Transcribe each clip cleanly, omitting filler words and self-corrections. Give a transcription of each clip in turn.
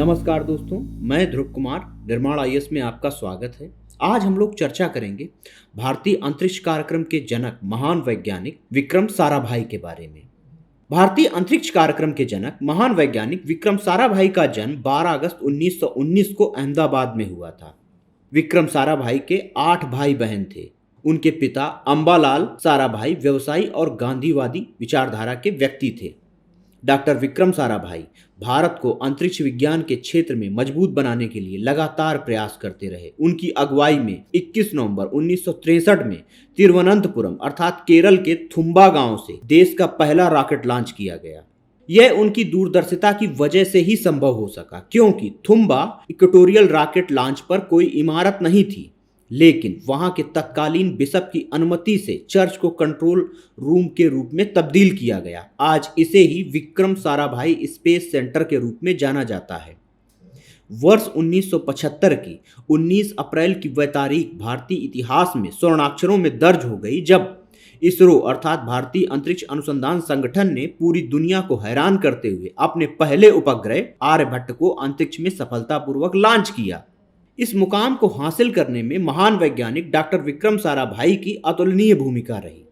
नमस्कार दोस्तों, मैं ध्रुव कुमार निर्माण आईएएस में आपका स्वागत है। आज हम लोग चर्चा करेंगे भारतीय अंतरिक्ष कार्यक्रम के जनक महान वैज्ञानिक विक्रम साराभाई के बारे में। भारतीय अंतरिक्ष कार्यक्रम के जनक महान वैज्ञानिक विक्रम साराभाई का जन्म 12 अगस्त 1919 को अहमदाबाद में हुआ था। विक्रम साराभाई के 8 भाई बहन थे। उनके पिता अंबालाल साराभाई व्यवसायी और गांधीवादी विचारधारा के व्यक्ति थे। डॉक्टर विक्रम साराभाई भारत को अंतरिक्ष विज्ञान के क्षेत्र में मजबूत बनाने के लिए लगातार प्रयास करते रहे। उनकी अगुवाई में 21 नवंबर 1963 में तिरुवनंतपुरम अर्थात केरल के थुम्बा गांव से देश का पहला रॉकेट लॉन्च किया गया। यह उनकी दूरदर्शिता की वजह से ही संभव हो सका, क्योंकि थुम्बा इक्वेटोरियल रॉकेट लॉन्च पर कोई इमारत नहीं थी, लेकिन वहां के तत्कालीन बिशप की अनुमति से चर्च को कंट्रोल रूम के रूप में तब्दील किया गया। आज इसे ही विक्रम साराभाई स्पेस सेंटर के रूप में जाना जाता है। वर्ष 1975 की 19 अप्रैल की वह तारीख भारतीय इतिहास में स्वर्णाक्षरों में दर्ज हो गई, जब इसरो अर्थात भारतीय अंतरिक्ष अनुसंधान संगठन ने पूरी दुनिया को हैरान करते हुए अपने पहले उपग्रह आर्यभट्ट को अंतरिक्ष में सफलतापूर्वक लॉन्च किया। इस मुकाम को हासिल करने में महान वैज्ञानिक डॉक्टर विक्रम साराभाई की अतुलनीय भूमिका रही।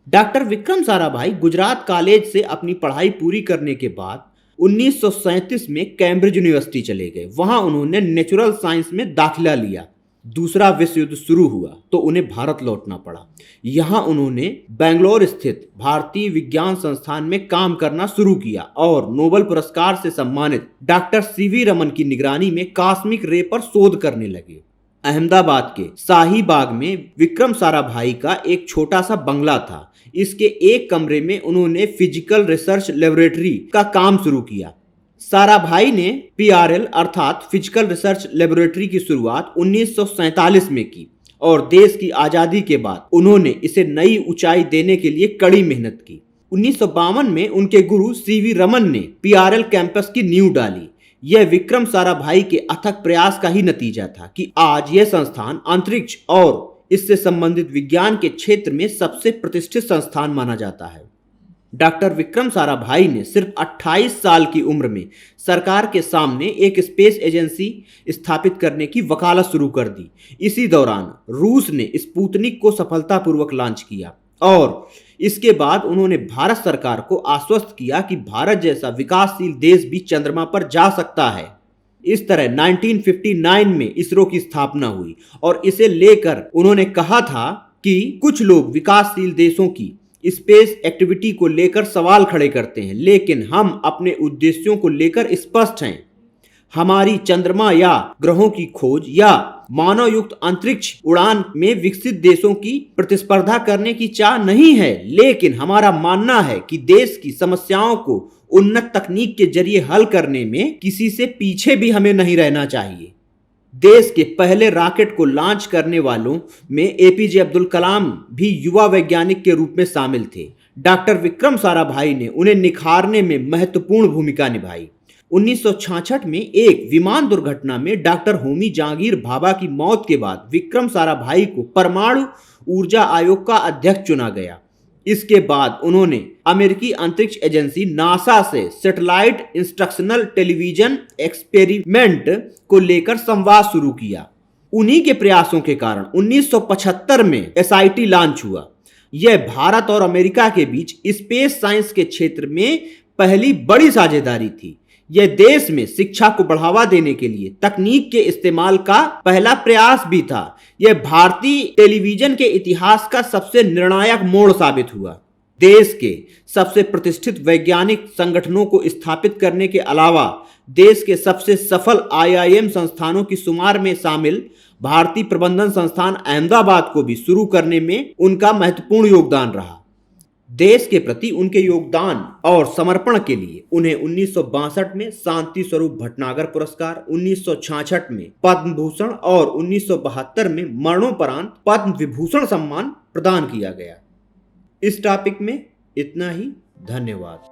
डॉक्टर विक्रम साराभाई गुजरात कॉलेज से अपनी पढ़ाई पूरी करने के बाद 1937 में कैम्ब्रिज यूनिवर्सिटी चले गए। वहां उन्होंने नेचुरल साइंस में दाखिला लिया। दूसरा विश्व युद्ध शुरू हुआ तो उन्हें भारत लौटना पड़ा। यहां उन्होंने बेंगलोर स्थित भारतीय विज्ञान संस्थान में काम करना शुरू किया और नोबेल पुरस्कार से सम्मानित डॉक्टर सीवी रमन की निगरानी में कॉस्मिक रे पर शोध करने लगे। अहमदाबाद के शाही बाग में विक्रम साराभाई का एक छोटा सा बंगला था। इसके एक कमरे में उन्होंने फिजिकल रिसर्च लेबोरेटरी का काम शुरू किया। साराभाई ने पीआरएल अर्थात फिजिकल रिसर्च लेबोरेटरी की शुरुआत 1947 में की और देश की आज़ादी के बाद उन्होंने इसे नई ऊंचाई देने के लिए कड़ी मेहनत की। 1952 में उनके गुरु सीवी रमन ने पीआरएल कैंपस की नींव डाली। यह विक्रम साराभाई के अथक प्रयास का ही नतीजा था कि आज यह संस्थान अंतरिक्ष और इससे संबंधित विज्ञान के क्षेत्र में सबसे प्रतिष्ठित संस्थान माना जाता है। डॉक्टर विक्रम साराभाई ने सिर्फ 28 साल की उम्र में सरकार के सामने एक स्पेस एजेंसी स्थापित करने की वकालत शुरू कर दी। इसी दौरान रूस ने स्पुतनिक को सफलतापूर्वक लॉन्च किया और इसके बाद उन्होंने भारत सरकार को आश्वस्त किया कि भारत जैसा विकासशील देश भी चंद्रमा पर जा सकता है। इस तरह 1959 में इसरो की स्थापना हुई और इसे लेकर उन्होंने कहा था कि कुछ लोग विकासशील देशों की स्पेस एक्टिविटी को लेकर सवाल खड़े करते हैं, लेकिन हम अपने उद्देश्यों को लेकर स्पष्ट हैं। हमारी चंद्रमा या ग्रहों की खोज या मानव युक्त अंतरिक्ष उड़ान में विकसित देशों की प्रतिस्पर्धा करने की चाह नहीं है, लेकिन हमारा मानना है कि देश की समस्याओं को उन्नत तकनीक के जरिए हल करने में किसी से पीछे भी हमें नहीं रहना चाहिए। देश के पहले रॉकेट को लॉन्च करने वालों में एपीजे अब्दुल कलाम भी युवा वैज्ञानिक के रूप में शामिल थे। डॉक्टर विक्रम साराभाई ने उन्हें निखारने में महत्वपूर्ण भूमिका निभाई। 1966 में एक विमान दुर्घटना में डॉक्टर होमी जहांगीर भाभा की मौत के बाद विक्रम साराभाई को परमाणु ऊर्जा आयोग का अध्यक्ष चुना गया। इसके बाद उन्होंने अमेरिकी अंतरिक्ष एजेंसी नासा से सैटेलाइट इंस्ट्रक्शनल टेलीविजन एक्सपेरिमेंट को लेकर संवाद शुरू किया। उन्हीं के प्रयासों के कारण 1975 में एसआईटी लॉन्च हुआ। यह भारत और अमेरिका के बीच स्पेस साइंस के क्षेत्र में पहली बड़ी साझेदारी थी। यह देश में शिक्षा को बढ़ावा देने के लिए तकनीक के इस्तेमाल का पहला प्रयास भी था। यह भारतीय टेलीविजन के इतिहास का सबसे निर्णायक मोड़ साबित हुआ। देश के सबसे प्रतिष्ठित वैज्ञानिक संगठनों को स्थापित करने के अलावा देश के सबसे सफल आईआईएम संस्थानों की शुमार में शामिल भारतीय प्रबंधन संस्थान अहमदाबाद को भी शुरू करने में उनका महत्वपूर्ण योगदान रहा। देश के प्रति उनके योगदान और समर्पण के लिए उन्हें 1962 में शांति स्वरूप भटनागर पुरस्कार, 1966 में पद्म भूषण और 1972 में मरणोपरांत पद्म विभूषण सम्मान प्रदान किया गया। इस टॉपिक में इतना ही। धन्यवाद।